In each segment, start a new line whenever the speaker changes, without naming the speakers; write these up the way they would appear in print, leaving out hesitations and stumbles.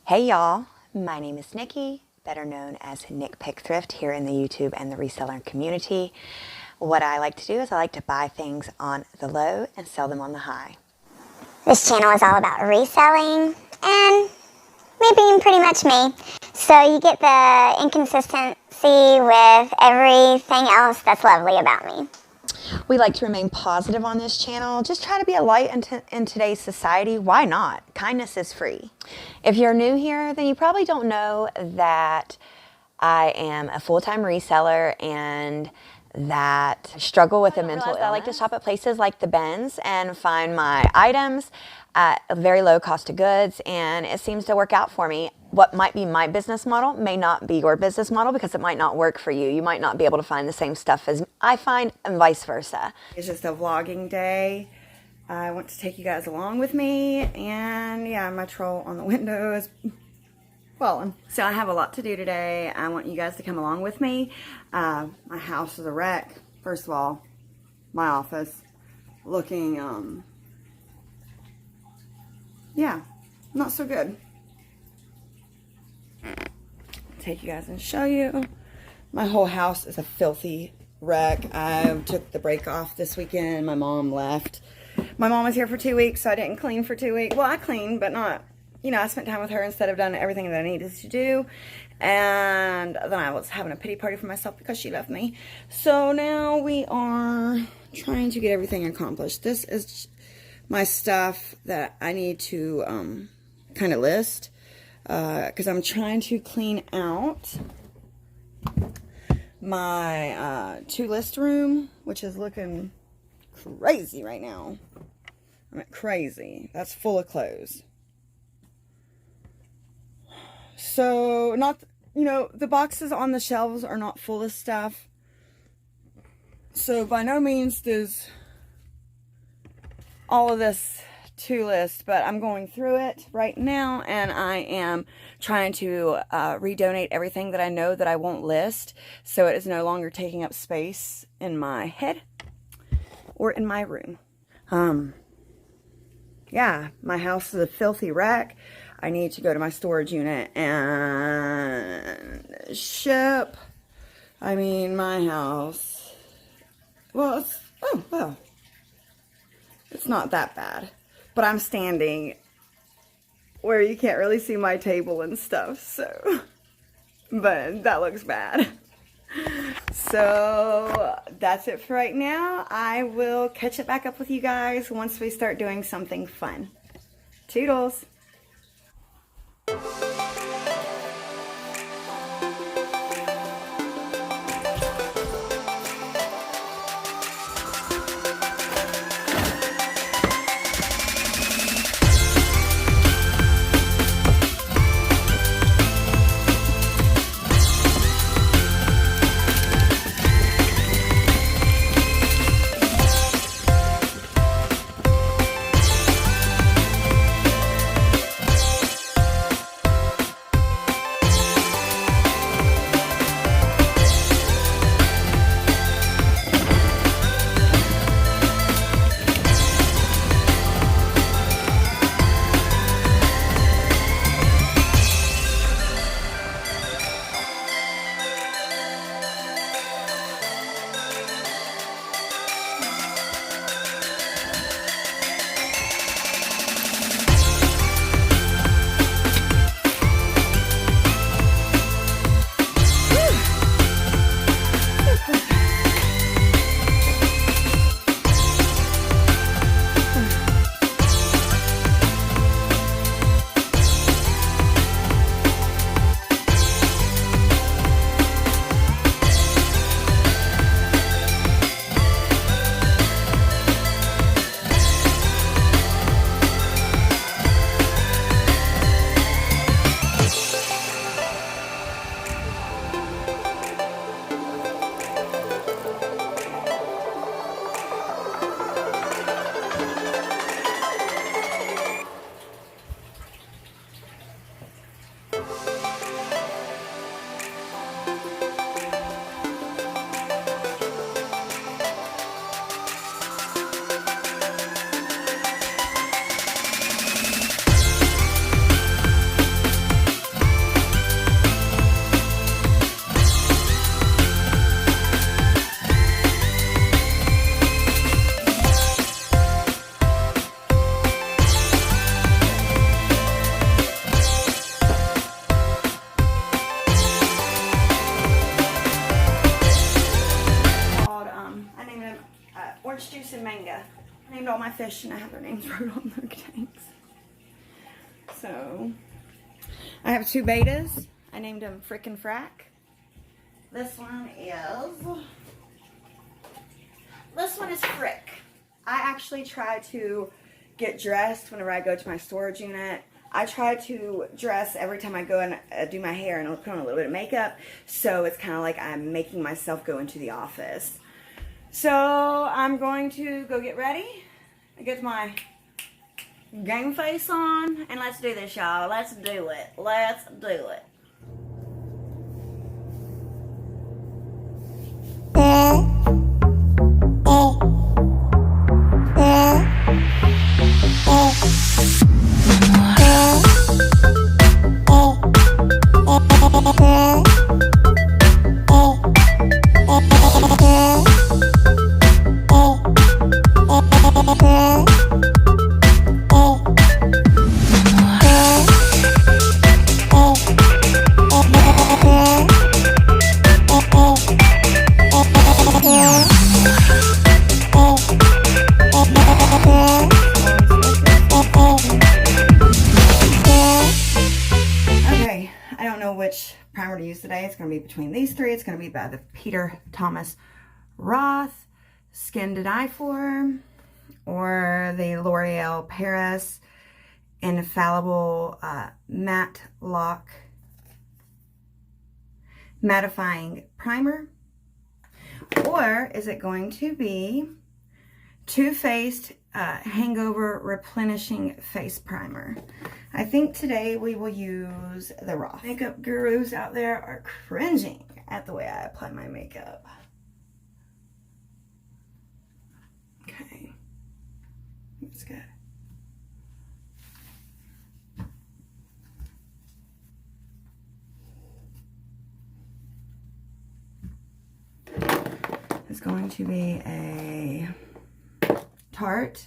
Hey y'all, my name is Nikki, better known as Nik Pikthrift here in the YouTube and the reseller community. What I like to do is I like to buy things on the low and sell them on the high.
This channel is all about reselling and me being pretty much me. So you get the inconsistency with everything else that's lovely about me.
We like to remain positive on this channel. Just try to be a light in today's society. Why not? Kindness is free. If you're new here, then you probably don't know that I am a full-time reseller and that I struggle with a mental illness. I like to shop at places like the Benz and find my items at a very low cost of goods, and it seems to work out for me. What might be my business model may not be your business model because it might not work for you. You might not be able to find the same stuff as I find and vice versa. It's just a vlogging day. I want to take you guys along with me, and yeah, my troll on the window is falling. So I have a lot to do today. I want you guys to come along with me. My house is a wreck. First of all, my office looking, yeah, not so good. Take you guys and show you. My whole house is a filthy wreck. I took the break off this weekend. My mom left. My mom was here for 2 weeks, so I didn't clean for 2 weeks. Well, I cleaned, but not, you know, I spent time with her instead of done everything that I needed to do. And then I was having a pity party for myself because she left me. So now we are trying to get everything accomplished. This is my stuff that I need to kind of list because I'm trying to clean out my to-list room, which is looking crazy right now. I mean, crazy. That's full of clothes. So, not, you know, the boxes on the shelves are not full of stuff. So, by no means does all of this to list, but I'm going through it right now, and I am trying to redonate everything that I know that I won't list, so it is no longer taking up space in my head or in my room. Yeah, my house is a filthy wreck. I need to go to my storage unit and ship. I mean, my house, well, it's, oh, well, it's not that bad. But I'm standing where you can't really see my table and stuff, so, but that looks bad. So, that's it for right now. I will catch it back up with you guys once we start doing something fun. Toodles! I named all my fish and I have their names wrote on their tanks. So, I have 2 betas. I named them Frick and Frack. This one is Frick. I actually try to get dressed whenever I go to my storage unit. I try to dress every time I go and do my hair, and I'll put on a little bit of makeup, so it's kind of like I'm making myself go into the office. So I'm going to go get ready. I get my game face on, and let's do this, y'all. Let's do it. Let's do it. Primer to use today. It's going to be between these 3. It's going to be by the Peter Thomas Roth Skin to Die For, or the L'Oreal Paris Infallible Matte Lock Mattifying Primer, or is it going to be Too Faced Hangover Replenishing Face Primer? I think today we will use the Roth. Makeup gurus out there are cringing at the way I apply my makeup. Okay, that's good. It's going to be a Tarte.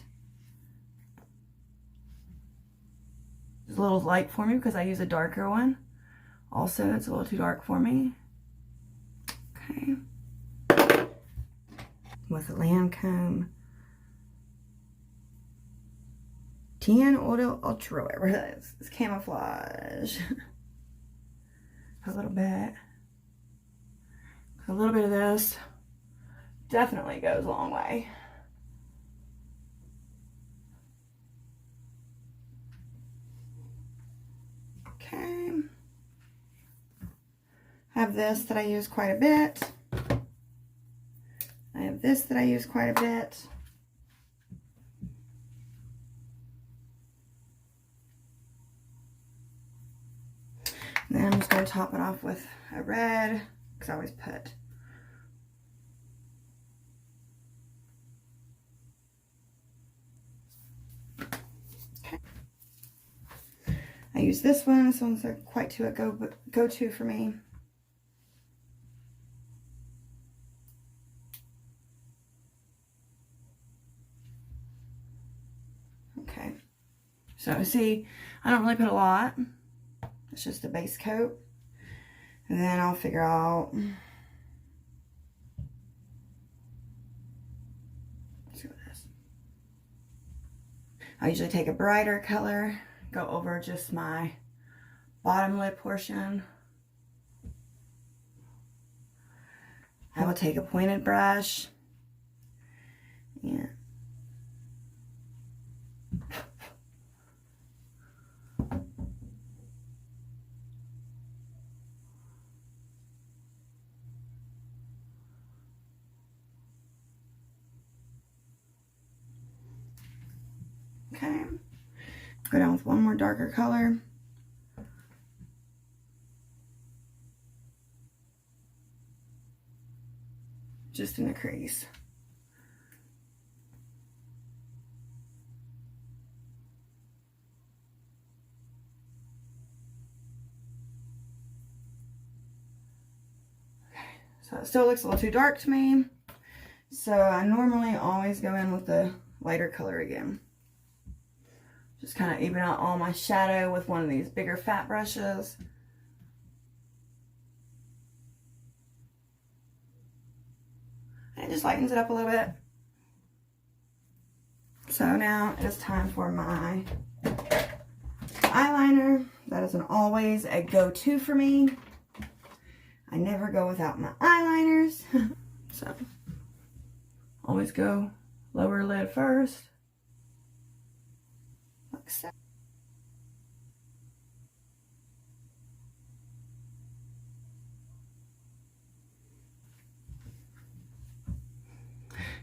It's a little light for me because I use a darker one. Also, it's a little too dark for me. Okay. With a Lancome Tan Auto Ultra, whatever it is. It's camouflage. A little bit. A little bit of this definitely goes a long way. Okay. I have this that I use quite a bit. I have this that I use quite a bit. And then I'm just going to top it off with a red, because I always put I use this one. This one's quite to a go-to for me. Okay. So see, I don't really put a lot. It's just a base coat. And then I'll figure out. Let's see what this. I usually take a brighter color. Go over just my bottom lid portion. I will take a pointed brush and okay. Go down with one more darker color. Just in the crease. Okay, so it still looks a little too dark to me. So I normally always go in with the lighter color again. Just kind of even out all my shadow with one of these bigger fat brushes. And it just lightens it up a little bit. So now it is time for my eyeliner. That is always a go-to for me. I never go without my eyeliners. So, always go lower lid first. Like so.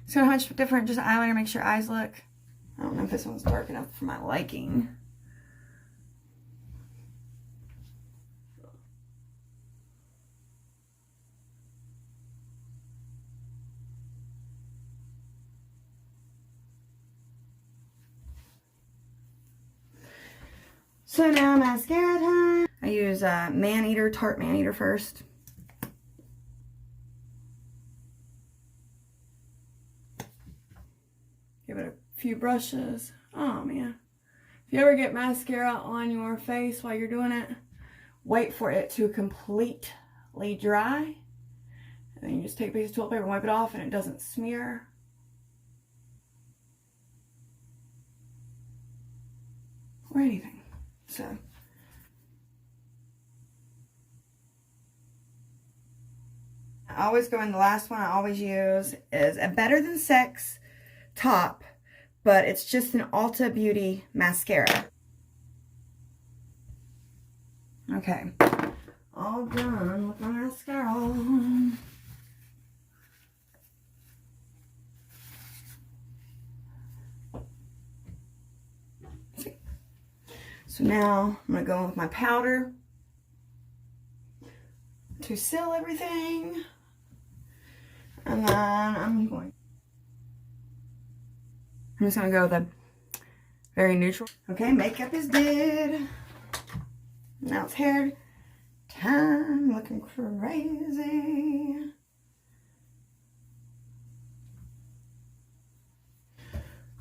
So how much different just eyeliner makes your eyes look. I don't know if this one's dark enough for my liking. So now mascara time. I use Tarte Man Eater first. Give it a few brushes. Oh man. If you ever get mascara on your face while you're doing it, wait for it to completely dry. And then you just take a piece of toilet paper and wipe it off and it doesn't smear. Or anything. So. I always go in the last one I always use is a Better Than Sex top, but it's just an Ulta Beauty mascara. Okay, all done with my mascara. See. So now I'm gonna go in with my powder to seal everything, and then I'm just gonna go with a very neutral. Okay, makeup is did. Now it's hair time. Looking crazy.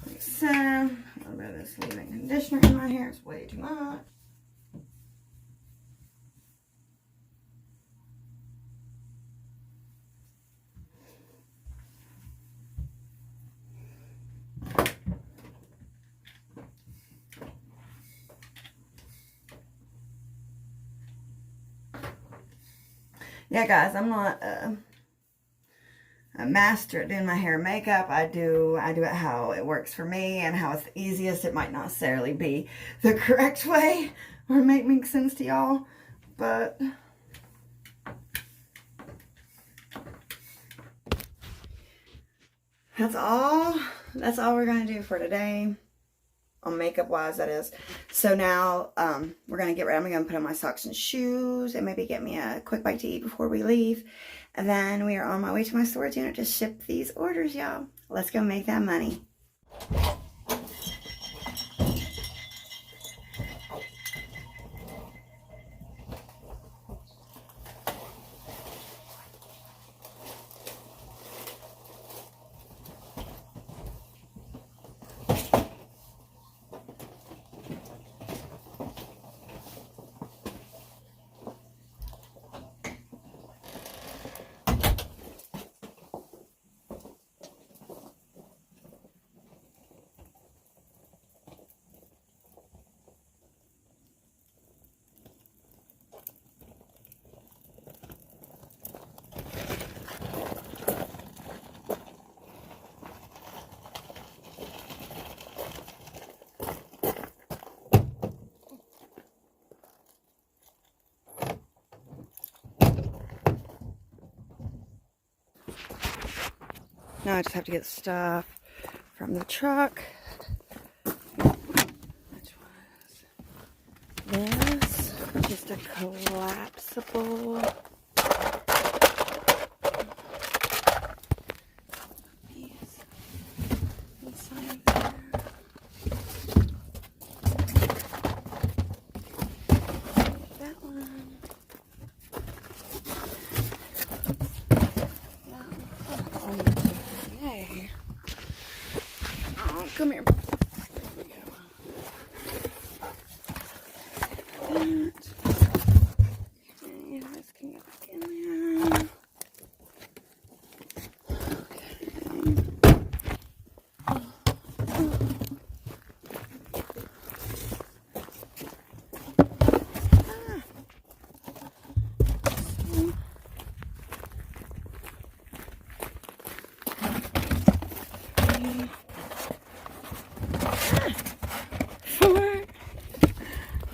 Like so. A little bit of this leave-in conditioner in my hair. It's way too much. Yeah, guys, I'm not a master at doing my hair and makeup. I do it how it works for me and how it's the easiest. It might not necessarily be the correct way or make sense to y'all, but that's all we're gonna do for today. On makeup wise, that is. So now we're gonna get ready. I'm gonna put on my socks and shoes and maybe get me a quick bite to eat before we leave. And then we are on my way to my storage unit to ship these orders, y'all. Let's go make that money. Now I just have to get stuff from the truck. Which was this. Just a collapsible. Piece inside there. That one. Come here. There we go. That. Okay, this can go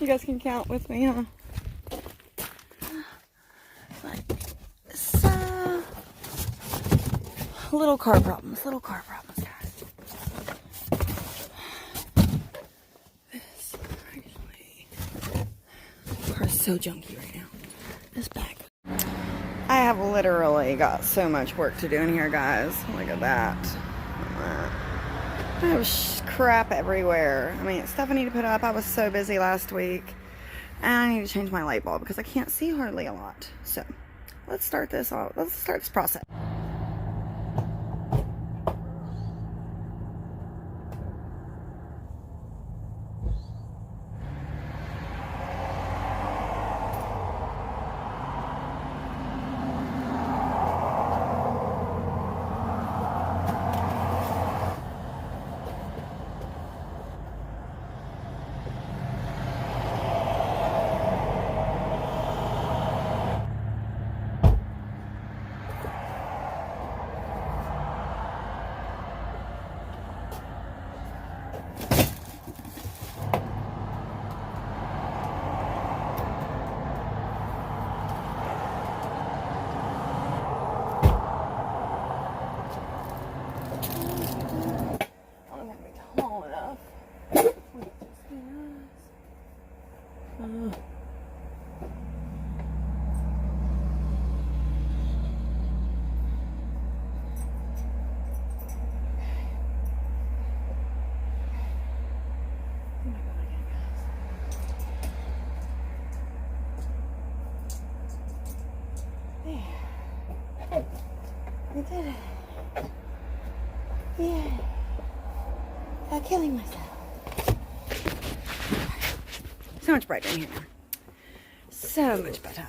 guys can count with me, huh? Like, so, little car problems, guys. This, actually, car's so junky right now. This bag. I have literally got so much work to do in here, guys. Look at that. I have crap everywhere. I mean, stuff I need to put up. I was so busy last week. And I need to change my light bulb because I can't see hardly a lot. So, let's start this off. Let's start this process. I did it. Yeah. I'm killing myself. So much brighter in here now. So much better.